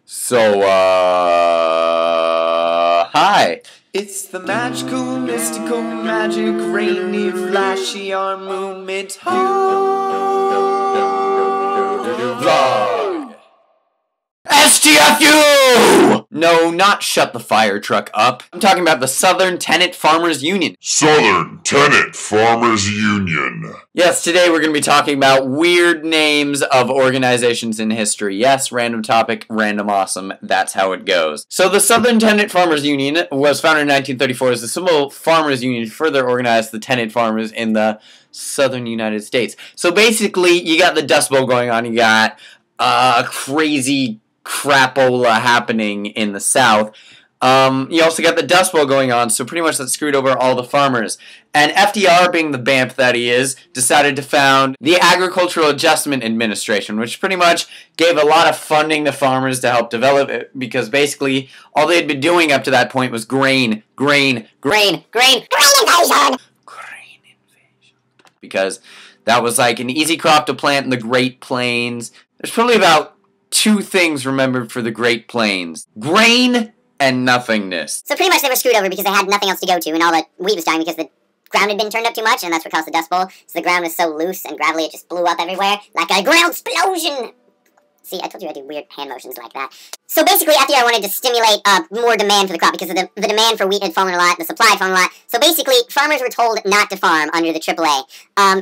Hi. It's the magical, mystical, magic, rainy, flashy arm movement vlog. STFU! No, not shut the fire truck up. I'm talking about the Southern Tenant Farmers Union. Southern Tenant Farmers Union. Yes, today we're going to be talking about weird names of organizations in history. Yes, random topic, random awesome. That's how it goes. So the Southern Tenant Farmers Union was founded in 1934 as a simple farmers union to further organize the tenant farmers in the southern United States. So basically, you got the Dust Bowl going on. You got crazy crapola happening in the South. You also got the Dust Bowl going on, so pretty much that screwed over all the farmers. And FDR, being the BAMP that he is, decided to found the Agricultural Adjustment Administration, which pretty much gave a lot of funding to farmers to help develop it, because basically all they had been doing up to that point was grain invasion! Because that was like an easy crop to plant in the Great Plains. There's probably about two things remembered for the Great Plains: grain and nothingness. So pretty much they were screwed over because they had nothing else to go to, and all the wheat was dying because the ground had been turned up too much, and that's what caused the Dust Bowl. So the ground was so loose and gravelly it just blew up everywhere like a ground explosion. See, I told you I do weird hand motions like that. So basically, FDR wanted to stimulate more demand for the crop because the demand for wheat had fallen a lot, the supply had fallen a lot. So basically, farmers were told not to farm under the AAA.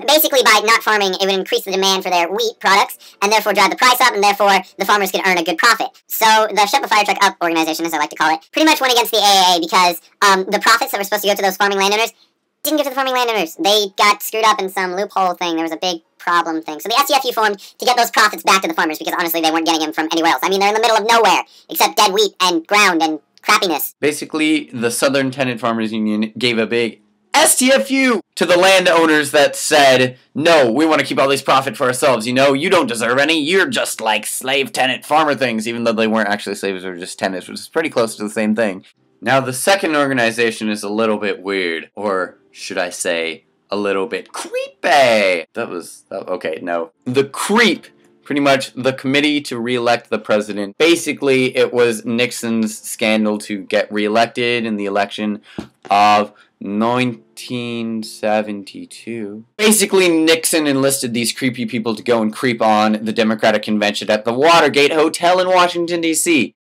Basically, by not farming, it would increase the demand for their wheat products and therefore drive the price up, and therefore the farmers could earn a good profit. So the Shut the Fire Truck Up organization, as I like to call it, pretty much went against the AAA because the profits that were supposed to go to those farming landowners didn't go to the farming landowners. They got screwed up in some loophole thing. There was a big problem thing. So the STFU formed to get those profits back to the farmers because honestly they weren't getting them from anywhere else. I mean, they're in the middle of nowhere except dead wheat and ground and crappiness. Basically, the Southern Tenant Farmers Union gave a big STFU to the landowners that said, no, we want to keep all these profit for ourselves. You know, you don't deserve any. You're just like slave tenant farmer things, even though they weren't actually slaves, they were just tenants, which is pretty close to the same thing. Now, the second organization is a little bit weird, or should I say, a little bit creepy. Okay, no. The CREEP, pretty much the Committee to Re-elect the President. Basically, it was Nixon's scandal to get reelected in the election of 1972. Basically, Nixon enlisted these creepy people to go and creep on the Democratic Convention at the Watergate Hotel in Washington, D.C.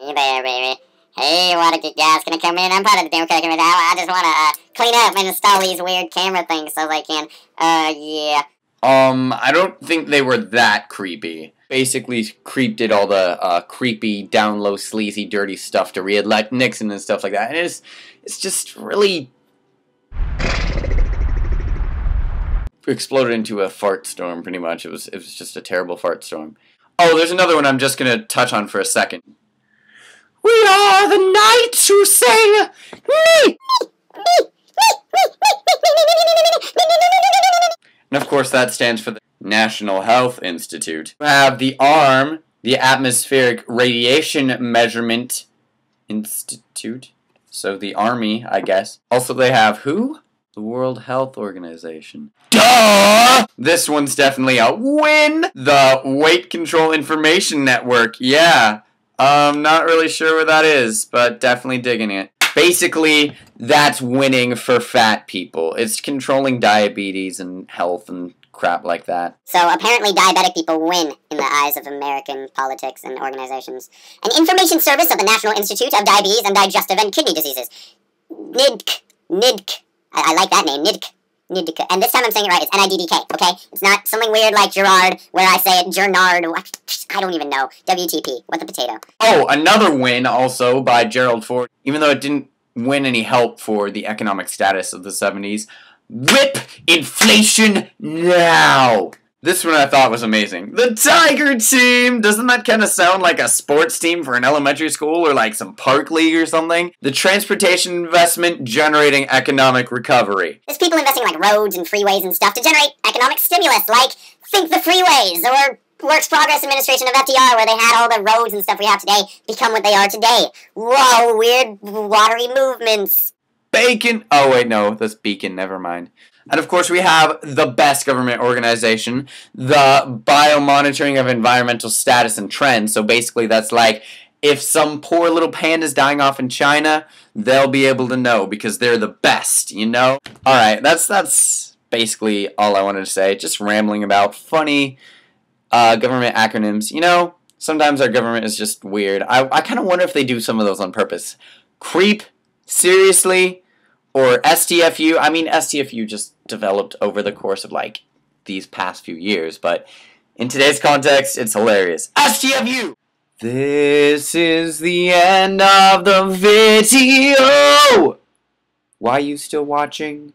Hey there, baby. Hey, Watergate guys, gonna come in? I'm part of the Democratic Convention. I just wanna clean up and install these weird camera things so they can, yeah. I don't think they were that creepy. Basically, Creep did all the creepy, down low, sleazy, dirty stuff to re-elect Nixon and stuff like that. And it's just really exploded into a fart storm, pretty much. It was just a terrible fart storm. Oh, there's another one I'm just gonna touch on for a second. We are the knights who sing me! And of course that stands for the National Health Institute. We have the ARM, the Atmospheric Radiation Measurement Institute. So the Army, I guess. Also they have who? The World Health Organization. Duh! This one's definitely a win! The Weight Control Information Network, yeah. Not really sure where that is, but definitely digging it. Basically, that's winning for fat people. It's controlling diabetes and health and crap like that. So apparently diabetic people win in the eyes of American politics and organizations. An information service of the National Institute of Diabetes and Digestive and Kidney Diseases. NIDC. I like that name, NIDC. And this time I'm saying it right, it's N-I-D-D-K, okay? It's not something weird like Gerard, where I say it Gernard. I don't even know. WTP. What the potato? Oh, another win also by Gerald Ford. Even though it didn't win any help for the economic status of the 70s. Whip inflation now! This one I thought was amazing. The Tiger Team! Doesn't that kind of sound like a sports team for an elementary school or like some park league or something? The transportation investment generating economic recovery. There's people investing in like roads and freeways and stuff to generate economic stimulus, like Think the Freeways or Works Progress Administration of FDR, where they had all the roads and stuff we have today become what they are today. Whoa, weird watery movements. Bacon! Oh wait, no, that's Beacon, never mind. And of course we have the best government organization, the Biomonitoring of Environmental Status and Trends. So basically that's like, if some poor little panda's dying off in China, they'll be able to know because they're the best, you know? Alright, that's basically all I wanted to say. Just rambling about funny government acronyms. You know, sometimes our government is just weird. I kind of wonder if they do some of those on purpose. Creep? Seriously? Or STFU? I mean, STFU just developed over the course of, like, these past few years, but in today's context, it's hilarious. STFU! This is the end of the video! Why are you still watching?